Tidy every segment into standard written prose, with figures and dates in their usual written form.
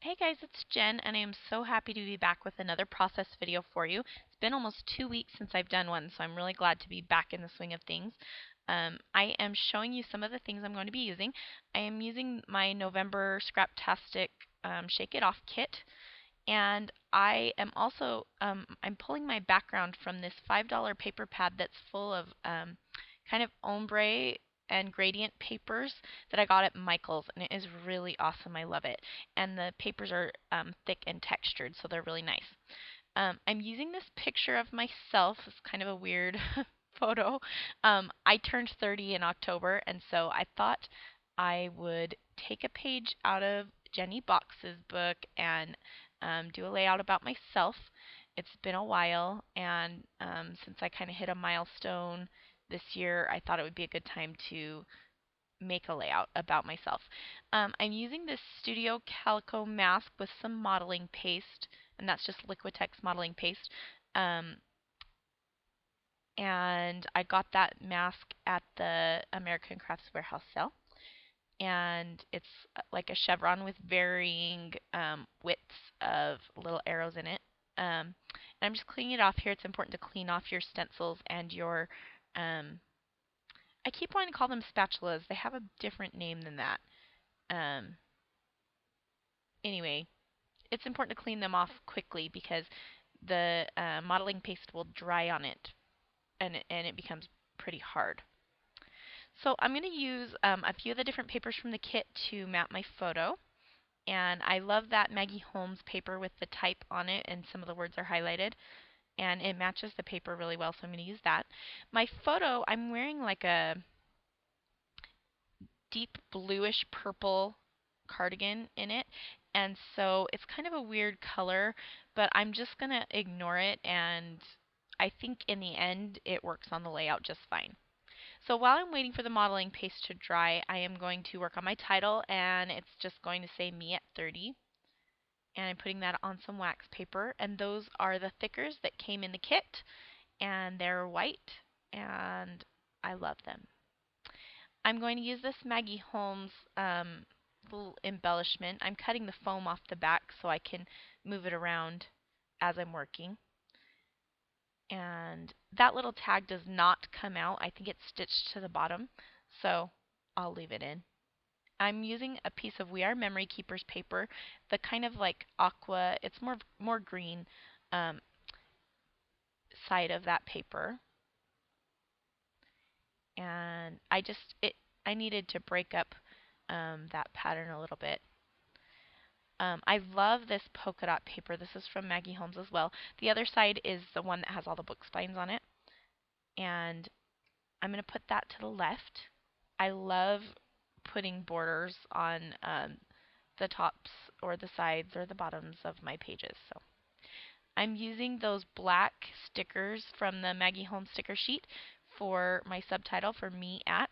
Hey guys, it's Jen, and I am so happy to be back with another process video for you. It's been almost 2 weeks since I've done one, so I'm really glad to be back in the swing of things. I am showing you some of the things I'm going to be using. I am using my November Scraptastic Shake It Off kit, and I am also I'm pulling my background from this $5 paper pad that's full of kind of ombre and gradient papers that I got at Michael's, and it is really awesome. I love it. And the papers are thick and textured, so they're really nice. I'm using this picture of myself. It's kind of a weird photo. I turned 30 in October, and so I thought I would take a page out of Jenny Box's book and do a layout about myself. It's been a while, and since I kind of hit a milestone this year, I thought it would be a good time to make a layout about myself. I'm using this Studio Calico mask with some modeling paste, and that's just Liquitex modeling paste. And I got that mask at the American Crafts Warehouse sale. And it's like a chevron with varying widths of little arrows in it. And I'm just cleaning it off here. It's important to clean off your stencils and your I keep wanting to call them spatulas. They have a different name than that. Um, anyway, it's important to clean them off quickly because the modeling paste will dry on it, and it becomes pretty hard. So I'm going to use a few of the different papers from the kit to map my photo. And I love that Maggie Holmes paper with the type on it and some of the words are highlighted. And it matches the paper really well, so I'm going to use that. My photo, I'm wearing like a deep bluish purple cardigan in it, and so it's kind of a weird color, but I'm just going to ignore it, and I think in the end it works on the layout just fine. So while I'm waiting for the modeling paste to dry, I am going to work on my title, and it's just going to say Me at 30. And I'm putting that on some wax paper, and those are the thickers that came in the kit, and they're white, and I love them. I'm going to use this Maggie Holmes little embellishment. I'm cutting the foam off the back so I can move it around as I'm working. And that little tag does not come out. I think it's stitched to the bottom, so I'll leave it in. I'm using a piece of We Are Memory Keepers paper, the kind of like aqua, it's more green side of that paper. And I needed to break up that pattern a little bit. I love this polka dot paper. This is from Maggie Holmes as well. The other side is the one that has all the book spines on it. And I'm going to put that to the left. I love putting borders on the tops or the sides or the bottoms of my pages. So I'm using those black stickers from the Maggie Holmes sticker sheet for my subtitle for Me At.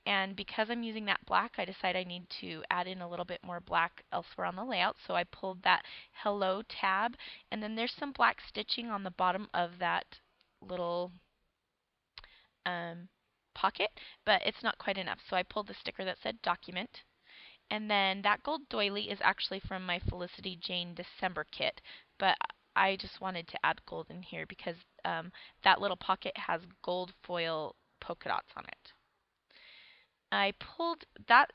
And because I'm using that black, I decided I need to add in a little bit more black elsewhere on the layout. So I pulled that Hello tab, and then there's some black stitching on the bottom of that little pocket, but it's not quite enough. So I pulled the sticker that said Document. And then that gold doily is actually from my Felicity Jane December kit, but I just wanted to add gold in here because that little pocket has gold foil polka dots on it. I pulled that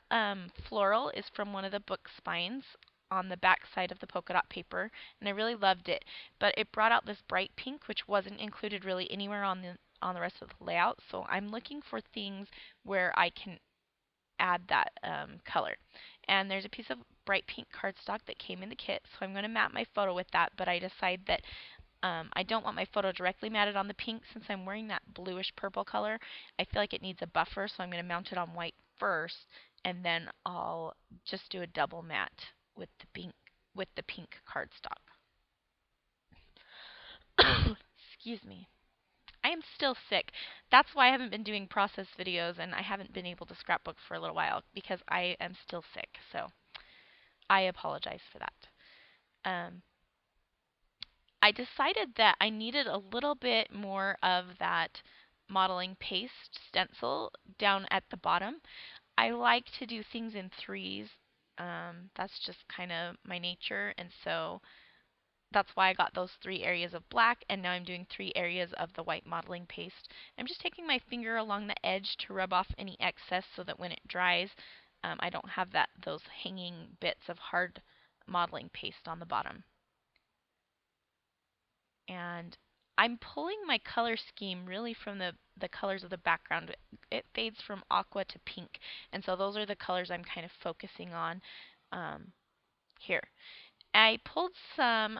floral is from one of the book spines on the back side of the polka dot paper, and I really loved it. But it brought out this bright pink, which wasn't included really anywhere on the rest of the layout. So I'm looking for things where I can add that color. And there's a piece of bright pink cardstock that came in the kit, so I'm going to map my photo with that. But I decide that I don't want my photo directly matted on the pink since I'm wearing that bluish purple color. I feel like it needs a buffer, so I'm going to mount it on white first, and then I'll just do a double matte with the pink cardstock. Excuse me. I am still sick. That's why I haven't been doing process videos and I haven't been able to scrapbook for a little while because I am still sick. So I apologize for that. I decided that I needed a little bit more of that modeling paste stencil down at the bottom. I like to do things in threes. That's just kind of my nature, and so that's why I got those 3 areas of black, and now I'm doing 3 areas of the white modeling paste. I'm just taking my finger along the edge to rub off any excess so that when it dries, I don't have those hanging bits of hard modeling paste on the bottom. And I'm pulling my color scheme really from the colors of the background. It fades from aqua to pink, and so those are the colors I'm kind of focusing on here. I pulled some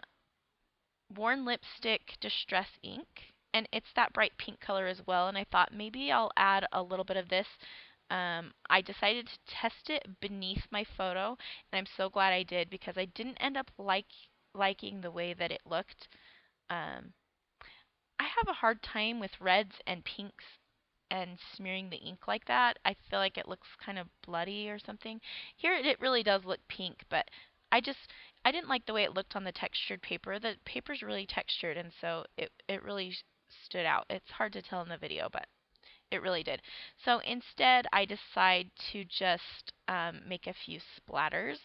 Worn Lipstick Distress ink, and it's that bright pink color as well, and I thought maybe I'll add a little bit of this. I decided to test it beneath my photo, and I'm so glad I did because I didn't end up liking the way that it looked. Um, I have a hard time with reds and pinks and smearing the ink like that. I feel like it looks kind of bloody or something. Here it really does look pink, but I just I didn't like the way it looked on the textured paper. The paper's really textured, and so it really stood out. It's hard to tell in the video, but it really did. So instead, I decide to just make a few splatters,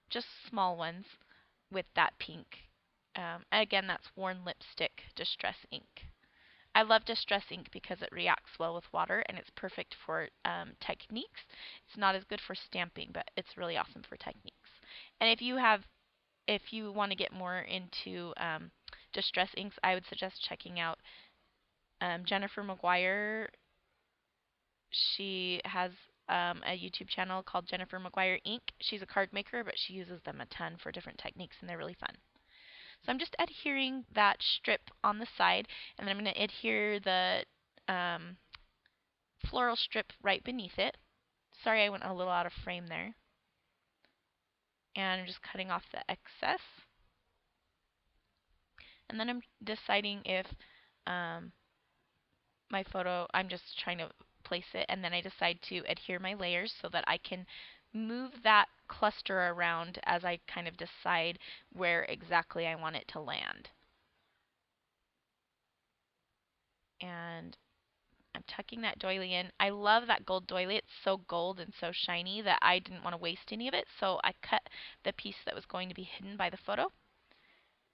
just small ones with that pink. Again, that's Worn Lipstick Distress ink. I love Distress ink because it reacts well with water and it's perfect for techniques. It's not as good for stamping, but it's really awesome for techniques. And if you want to get more into Distress inks, I would suggest checking out Jennifer McGuire. She has a YouTube channel called Jennifer McGuire Ink. She's a card maker, but she uses them a ton for different techniques, and they're really fun. So I'm just adhering that strip on the side, and then I'm going to adhere the floral strip right beneath it. Sorry, I went a little out of frame there. And I'm just cutting off the excess. And then I'm deciding if my photo, I'm just trying to place it, and then I decide to adhere my layers so that I can move that cluster around as I kind of decide where exactly I want it to land. And I'm tucking that doily in. I love that gold doily. It's so gold and so shiny that I didn't want to waste any of it, so I cut the piece that was going to be hidden by the photo.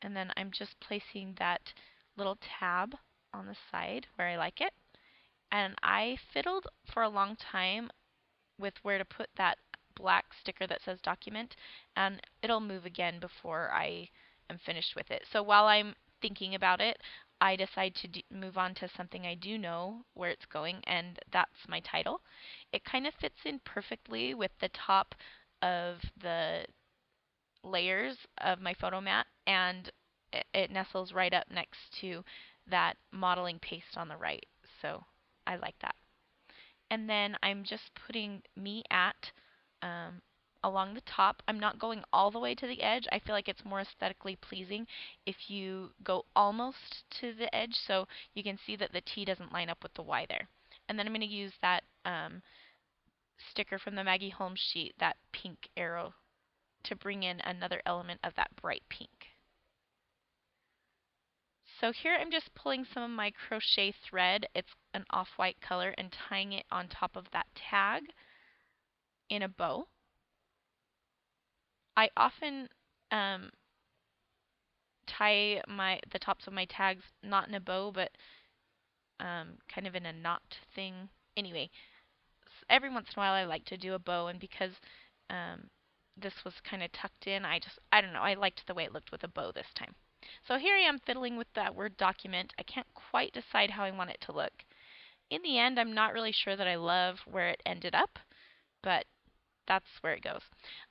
And then I'm just placing that little tab on the side where I like it. And I fiddled for a long time with where to put that black sticker that says document, and it'll move again before I am finished with it. So while I'm thinking about it, I decide to move on to something I do know where it's going, and that's my title. It kind of fits in perfectly with the top of the layers of my photo mat, and it nestles right up next to that modeling paste on the right. So I like that. And then I'm just putting me at along the top. I'm not going all the way to the edge. I feel like it's more aesthetically pleasing if you go almost to the edge, so you can see that the T doesn't line up with the Y there. And then I'm going to use that sticker from the Maggie Holmes sheet, that pink arrow, to bring in another element of that bright pink. So here I'm just pulling some of my crochet thread, it's an off-white color, and tying it on top of that tag in a bow. I often tie the tops of my tags not in a bow, but kind of in a knot thing. Anyway, every once in a while I like to do a bow, and because this was kind of tucked in, I don't know, I liked the way it looked with a bow this time. So here I am fiddling with that word document. I can't quite decide how I want it to look. In the end, I'm not really sure that I love where it ended up, but that's where it goes.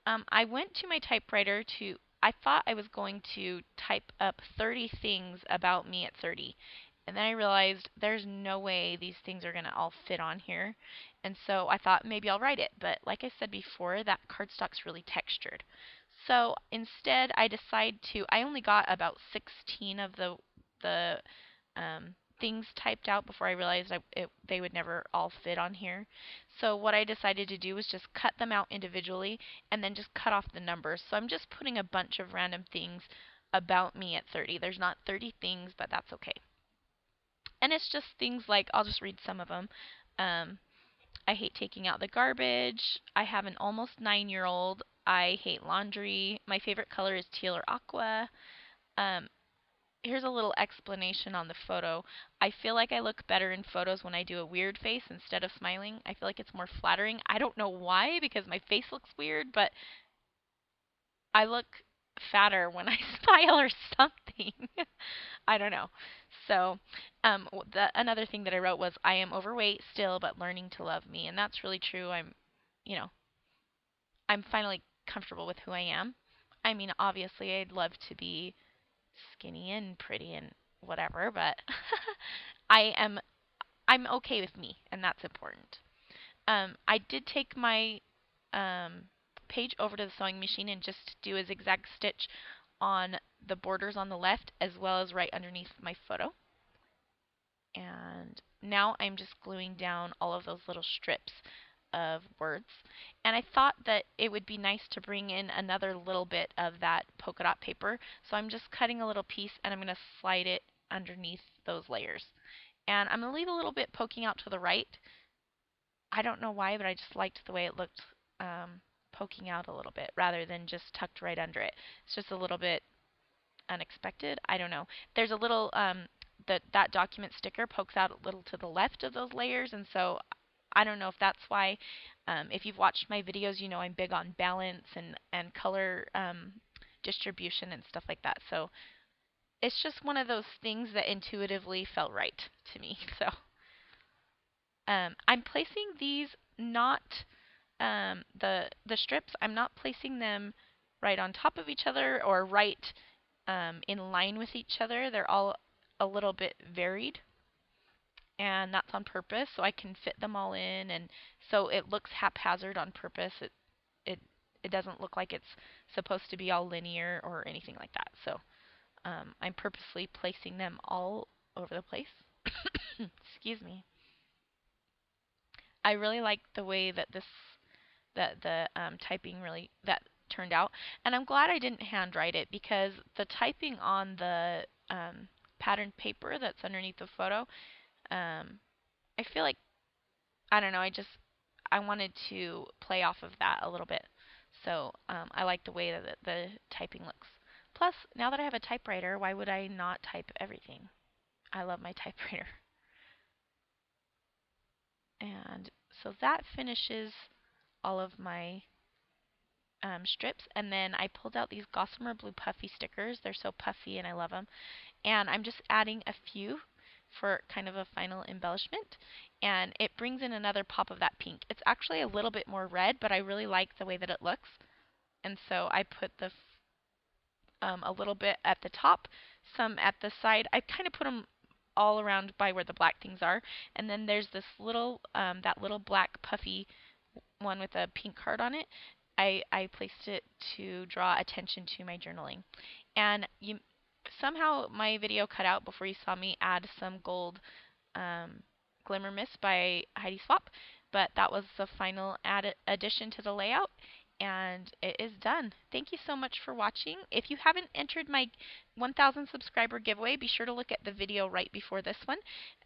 I went to my typewriter I thought I was going to type up 30 things about me at 30. And then I realized there's no way these things are going to all fit on here. And so I thought maybe I'll write it. But like I said before, that cardstock's really textured. So instead I I only got about 16 of the things typed out before I realized they would never all fit on here. So what I decided to do was just cut them out individually and then just cut off the numbers. So I'm just putting a bunch of random things about me at 30. There's not 30 things, but that's okay. And it's just things like, I'll just read some of them. I hate taking out the garbage. I have an almost 9-year-old. I hate laundry. My favorite color is teal or aqua. Um, Here's a little explanation on the photo. I feel like I look better in photos when I do a weird face instead of smiling. I feel like it's more flattering. I don't know why, because my face looks weird, but I look fatter when I smile or something. I don't know. So, another thing that I wrote was, I am overweight still, but learning to love me. And that's really true. You know, I'm finally comfortable with who I am. I mean, obviously, I'd love to be skinny and pretty and whatever, but I am I'm okay with me, and that's important. I did take my page over to the sewing machine and just do a zigzag stitch on the borders on the left as well as right underneath my photo. And now I'm just gluing down all of those little strips of words. And I thought that it would be nice to bring in another little bit of that polka dot paper. So I'm just cutting a little piece and I'm going to slide it underneath those layers. And I'm going to leave a little bit poking out to the right. I don't know why, but I just liked the way it looked poking out a little bit rather than just tucked right under it. It's just a little bit unexpected. I don't know. There's a little that document sticker pokes out a little to the left of those layers, and so I don't know if that's why. If you've watched my videos, you know I'm big on balance and color distribution and stuff like that. So it's just one of those things that intuitively felt right to me. So I'm placing these not the strips. I'm not placing them right on top of each other or right in line with each other. They're all a little bit varied, and that's on purpose so I can fit them all in, and so it looks haphazard on purpose. It it doesn't look like it's supposed to be all linear or anything like that. So I'm purposely placing them all over the place. Excuse me. I really like the way that the typing really that turned out, and I'm glad I didn't handwrite it because the typing on the patterned paper that's underneath the photo, I feel like I don't know. I wanted to play off of that a little bit, so I like the way that the typing looks. Plus, now that I have a typewriter, why would I not type everything? I love my typewriter. And so that finishes all of my strips, and then I pulled out these Gossamer Blue Puffy stickers. They're so puffy and I love them. And I'm just adding a few for kind of a final embellishment, and it brings in another pop of that pink. It's actually a little bit more red, but I really like the way that it looks, and so I put a little bit at the top, some at the side. I kind of put them all around by where the black things are, and then there's this little that little black puffy one with a pink heart on it. I placed it to draw attention to my journaling. And somehow my video cut out before you saw me add some gold Glimmer Mist by Heidi Swapp, but that was the final addition to the layout, and it is done. Thank you so much for watching. If you haven't entered my 1,000 subscriber giveaway, be sure to look at the video right before this one.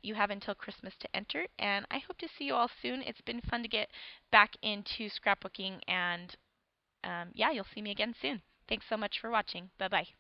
You have until Christmas to enter, and I hope to see you all soon. It's been fun to get back into scrapbooking, and yeah, you'll see me again soon. Thanks so much for watching. Bye-bye.